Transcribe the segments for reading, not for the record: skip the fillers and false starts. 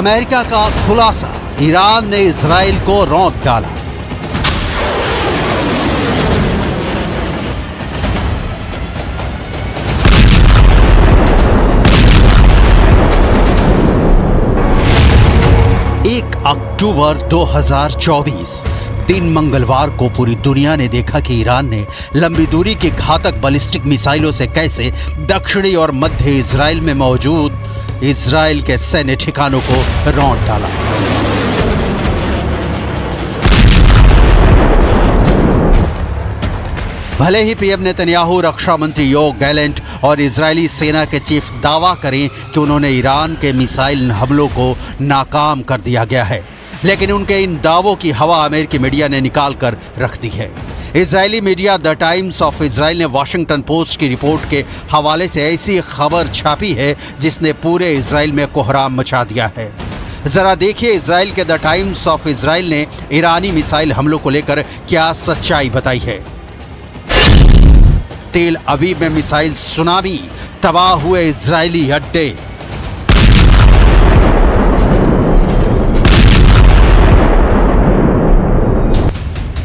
America का खुलासा, Iran ने इजराइल को रौंद डाला। अक्टूबर 2024 दिन मंगलवार को पूरी दुनिया ने देखा कि ईरान ने लंबी दूरी की घातक बैलिस्टिक मिसाइलों से कैसे दक्षिणी और मध्य इजराइल में मौजूद इजराइल के सैन्य ठिकानों को रौंद डाला। भले ही पीएम नेतन्याहू, रक्षा मंत्री योव गैलेंट और इजरायली सेना के चीफ दावा करें कि उन्होंने ईरान के मिसाइल हमलों को नाकाम कर दिया गया है, लेकिन उनके इन दावों की हवा अमेरिकी मीडिया ने निकाल कर रख दी है। Israeli media the times of Israel ने वॉशिंगटन पोस्ट की रिपोर्ट के हवाले से ऐसी खबर छापी है जिसने पूरे इजराइल में कोहराम मचा दिया है। जरा देखिए इजराइल के द टाइम्स ऑफ इजराइल ने ईरानी मिसाइल हमलों को लेकर क्या सच्चाई बताई है। तेल अवीव में मिसाइल सुनामी, तबाह हुए इजरायली अड्डे।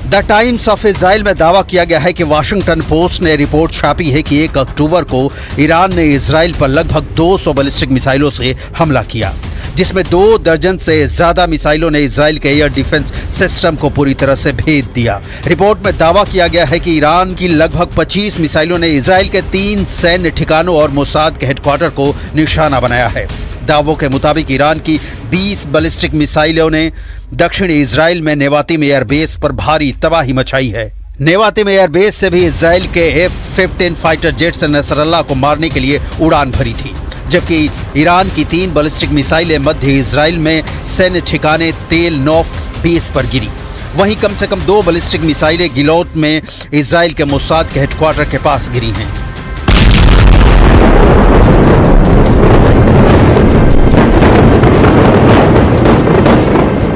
द टाइम्स ऑफ इजराइल में दावा किया गया है कि वाशिंगटन पोस्ट ने रिपोर्ट छापी है कि 1 अक्टूबर को ईरान ने इजराइल पर लगभग 200 बैलिस्टिक मिसाइलों से हमला किया, जिसमें 2 दर्जन से ज्यादा मिसाइलों ने इजराइल के एयर डिफेंस सिस्टम को पूरी तरह से भेद दिया। रिपोर्ट में दावा किया गया है कि ईरान की लगभग 25 मिसाइलों ने इजराइल के 3 सैन्य ठिकानों और मोसाद के हेडक्वार्टर को निशाना बनाया है। दावों के मुताबिक ईरान की 20 बैलिस्टिक मिसाइलों ने दक्षिणी इजराइल में नेवातिम एयरबेस पर भारी तबाही मचाई है। नेवातिम एयरबेस से भी इजराइल के F-15 फाइटर जेट्स ने नसरल्लाह को मारने के लिए उड़ान भरी थी, जबकि ईरान की 3 बैलिस्टिक मिसाइलें मध्य इजराइल में सैन्य ठिकाने तेल नौफ बेस पर गिरी। वहीं कम से कम 2 बैलिस्टिक मिसाइलें गिलोत में इजराइल के मोसाद के हेडक्वार्टर के पास गिरी हैं।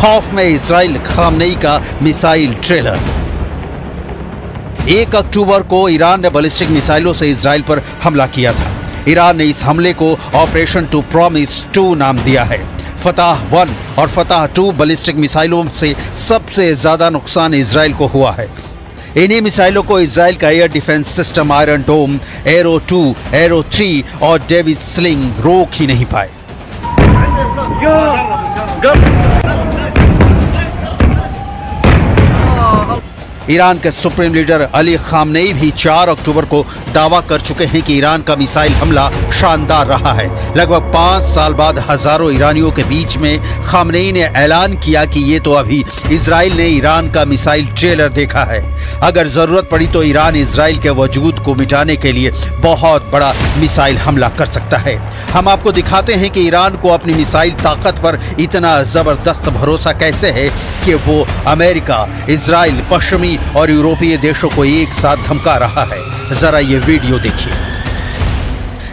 खौफ में इजराइल, खामनेई का मिसाइल ट्रेलर। 1 अक्टूबर को ईरान ने बैलिस्टिक मिसाइलों से इजराइल पर हमला किया था। ईरान ने इस हमले को ऑपरेशन टू प्रॉमिस 2 नाम दिया है। फतह 1 और फतह 2 बैलिस्टिक मिसाइलों से सबसे ज्यादा नुकसान इजराइल को हुआ है। इन्हीं मिसाइलों को इजराइल का एयर डिफेंस सिस्टम आयरन डोम, एरो 2, एरो 3 और डेविड स्लिंग रोक ही नहीं पाए। ईरान के सुप्रीम लीडर अली खामनेई भी 4 अक्टूबर को दावा कर चुके हैं कि ईरान का मिसाइल हमला शानदार रहा है। लगभग 5 साल बाद हजारों ईरानियों के बीच में खामनेई ने ऐलान किया कि ये तो अभी इजराइल ने ईरान का मिसाइल ट्रेलर देखा है। अगर जरूरत पड़ी तो ईरान इजराइल के वजूद को मिटाने के लिए बहुत बड़ा मिसाइल हमला कर सकता है। हम आपको दिखाते हैं कि ईरान को अपनी मिसाइल ताकत पर इतना जबरदस्त भरोसा कैसे है कि वो अमेरिका, इजराइल, पश्चिमी और यूरोपीय देशों को एक साथ धमका रहा है। जरा ये वीडियो देखिए।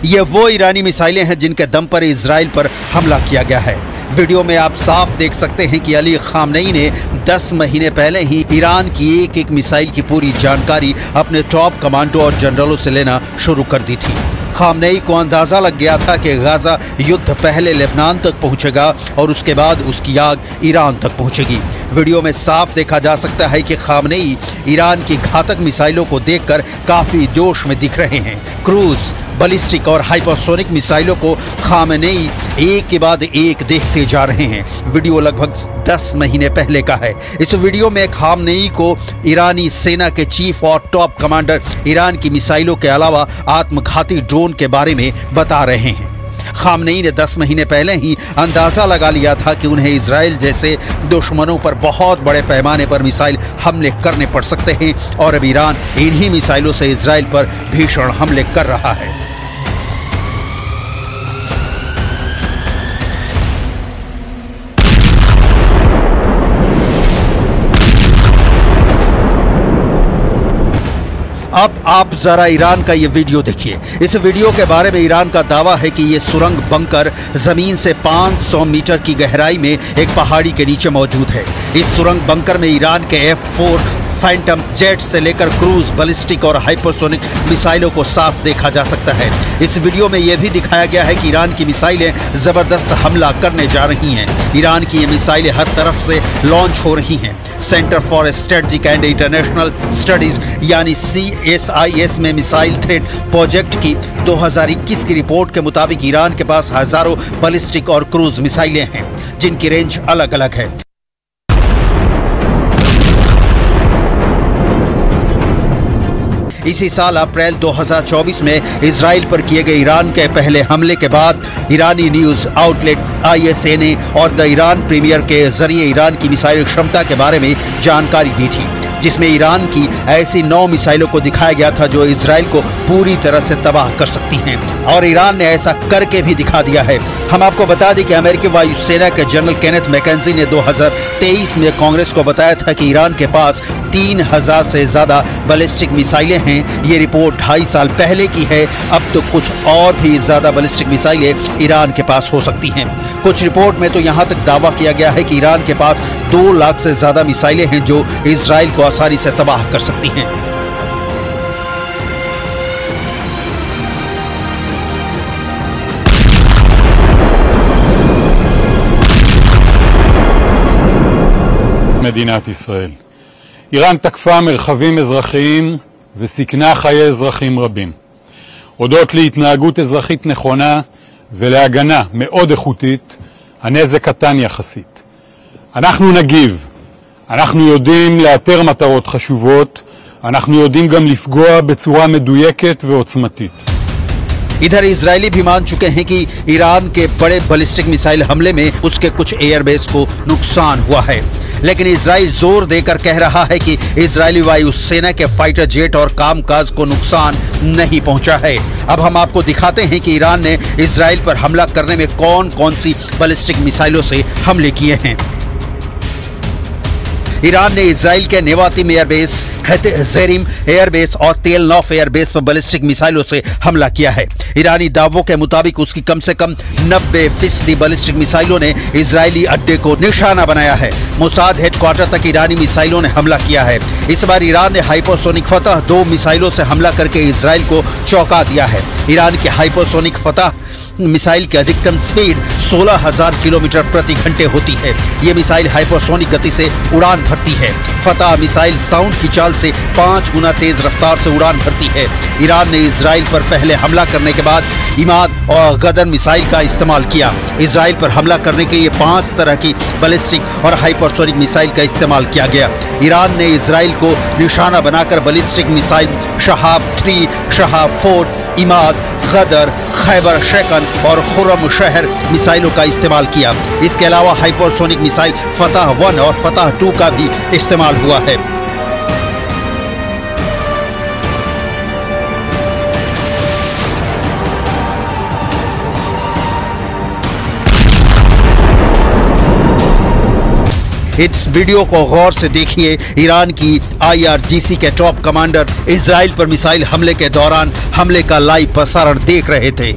ये वो ईरानी मिसाइलें हैं जिनके दम पर इजराइल पर हमला किया गया है। वीडियो में आप साफ देख सकते हैं कि अली खामनेई ने 10 महीने पहले ही ईरान की एक मिसाइल की पूरी जानकारी अपने टॉप कमांडो और जनरलों से लेना शुरू कर दी थी। खामनेई को अंदाजा लग गया था कि गाजा युद्ध पहले लेबनान तक पहुंचेगा और उसके बाद उसकी आग ईरान तक पहुंचेगी। वीडियो में साफ देखा जा सकता है कि खामनेई ईरान की घातक मिसाइलों को देखकर काफी जोश में दिख रहे हैं। क्रूज, बैलिस्टिक और हाइपरसोनिक मिसाइलों को खामनेई एक के बाद एक देखते जा रहे हैं। वीडियो लगभग 10 महीने पहले का है। इस वीडियो में खामनेई को ईरानी सेना के चीफ और टॉप कमांडर ईरान की मिसाइलों के अलावा आत्मघाती ड्रोन के बारे में बता रहे हैं। खामनेई ने 10 महीने पहले ही अंदाजा लगा लिया था कि उन्हें इजराइल जैसे दुश्मनों पर बहुत बड़े पैमाने पर मिसाइल हमले करने पड़ सकते हैं और अब ईरान इन्हीं मिसाइलों से इजराइल पर भीषण हमले कर रहा है। अब आप जरा ईरान का ये वीडियो देखिए। इस वीडियो के बारे में ईरान का दावा है कि ये सुरंग बंकर जमीन से 500 मीटर की गहराई में एक पहाड़ी के नीचे मौजूद है। इस सुरंग बंकर में ईरान के F-4 फैंटम जेट से लेकर क्रूज, बैलिस्टिक और हाइपरसोनिक मिसाइलों को साफ देखा जा सकता है। इस वीडियो में यह भी दिखाया गया है कि ईरान की मिसाइलें जबरदस्त हमला करने जा रही हैं। ईरान की ये मिसाइलें हर तरफ से लॉन्च हो रही हैं। Centre for strategic and international studies यानी CSIS में मिसाइल थ्रेट प्रोजेक्ट की 2021 की रिपोर्ट के मुताबिक ईरान के पास हजारों बैलिस्टिक और क्रूज मिसाइलें हैं जिनकी रेंज अलग अलग है। इसी साल अप्रैल 2024 में इजराइल पर किए गए ईरान के पहले हमले के बाद ईरानी न्यूज आउटलेट ISNA और द ईरान प्रीमियर के जरिए ईरान की मिसाइल क्षमता के बारे में जानकारी दी थी, जिसमें ईरान की ऐसी 9 मिसाइलों को दिखाया गया था जो इजराइल को पूरी तरह से तबाह कर सकती हैं, और ईरान ने ऐसा करके भी दिखा दिया है। हम आपको बता दें कि अमेरिकी वायुसेना के जनरल केनेथ मैकेंजी ने 2023 में कांग्रेस को बताया था कि ईरान के पास 3000 से ज्यादा बैलिस्टिक मिसाइलें हैं। ये रिपोर्ट 2.5 साल पहले की है। अब तो कुछ और भी ज्यादा बैलिस्टिक मिसाइलें ईरान के पास हो सकती हैं। कुछ रिपोर्ट में तो यहाँ तक दावा किया गया है कि ईरान के पास 2 लाख से ज्यादा मिसाइलें हैं जो इजराइल को आसानी से तबाह कर सकती हैं। מדינת ישראל. איראן תקפה מרחבים אזרחיים וסיכנה חיי אזרחים רבים. הודות להתנהגות אזרחית נכונה ולהגנה מאוד איכותית, הנזק קטן יחסית. אנחנו נגיב. אנחנו יודעים לאתר מטרות חשובות, אנחנו יודעים גם לפגוע בצורה מדויקת ועוצמתית. इधर इजरायली भी मान चुके हैं कि ईरान के बड़े बैलिस्टिक मिसाइल हमले में उसके कुछ एयरबेस को नुकसान हुआ है, लेकिन इजराइल जोर देकर कह रहा है कि इजरायली वायुसेना के फाइटर जेट और कामकाज को नुकसान नहीं पहुंचा है। अब हम आपको दिखाते हैं कि ईरान ने इजराइल पर हमला करने में कौन कौन सी बैलिस्टिक मिसाइलों से हमले किए हैं। ईरान ने इजराइल के नेवातिम एयरबेस, हेतजेरिम एयरबेस और तेल नौफ एयरबेस पर बैलिस्टिक मिसाइलों से हमला किया है। ईरानी दावों के मुताबिक उसकी कम से कम 90% बैलिस्टिक मिसाइलों ने इजरायली अड्डे को निशाना बनाया है। मोसाद हेडक्वार्टर तक ईरानी मिसाइलों ने हमला किया है। इस बार ईरान ने हाइपरसोनिक फतह 2 मिसाइलों से हमला करके इजराइल को चौंका दिया है। ईरान की हाइपरसोनिक फतह मिसाइल की अधिकतम स्पीड 16,000 किलोमीटर प्रति घंटे होती है। ये मिसाइल हाइपरसोनिक गति से उड़ान भरती है। फतह मिसाइल साउंड की चाल से 5 गुना तेज रफ्तार से उड़ान भरती है। ईरान ने इजराइल पर पहले हमला करने के बाद इमाद और गदर मिसाइल का इस्तेमाल किया। इजराइल पर हमला करने के लिए 5 तरह की बैलिस्टिक और हाइपरसोनिक मिसाइल का इस्तेमाल किया गया। ईरान ने इजराइल को निशाना बनाकर बैलिस्टिक मिसाइल शहाब 3, शहाब 4, इमाद, गदर, खैबर शेकन और खुर्रम शहर मिसाइलों का इस्तेमाल किया। इसके अलावा हाइपरसोनिक मिसाइल फतह 1 और फतह 2 का भी इस्तेमाल हुआ है। इस वीडियो को गौर से देखिए। ईरान की IRGC के टॉप कमांडर इजराइल पर मिसाइल हमले के दौरान हमले का लाइव प्रसारण देख रहे थे।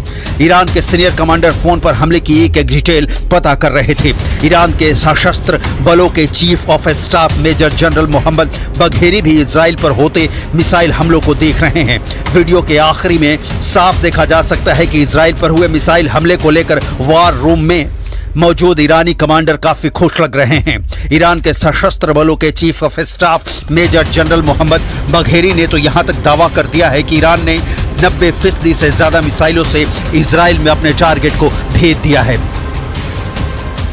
ईरान के सीनियर कमांडर फोन पर हमले की एक एक डिटेल पता कर रहे थे। ईरान के सशस्त्र बलों के chief of staff major general Mohammad Bagheri भी इजराइल पर होते मिसाइल हमलों को देख रहे हैं। वीडियो के आखिरी में साफ देखा जा सकता है कि इजराइल पर हुए मिसाइल हमले को लेकर वार रूम में मौजूद ईरानी कमांडर काफी खुश लग रहे हैं। ईरान के सशस्त्र बलों के chief of staff major general Mohammad Bagheri ने तो यहां तक दावा कर दिया है कि ईरान ने 90% से ज्यादा मिसाइलों से इजराइल में अपने टारगेट को भेज दिया है।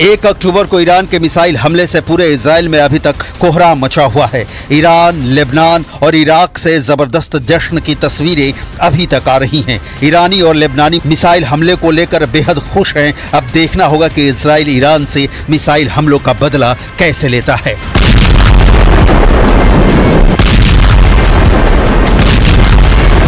1 अक्टूबर को ईरान के मिसाइल हमले से पूरे इजराइल में अभी तक कोहराम मचा हुआ है। ईरान, लेबनान और इराक से जबरदस्त जश्न की तस्वीरें अभी तक आ रही हैं। ईरानी और लेबनानी मिसाइल हमले को लेकर बेहद खुश हैं। अब देखना होगा कि इजराइल ईरान से मिसाइल हमलों का बदला कैसे लेता है।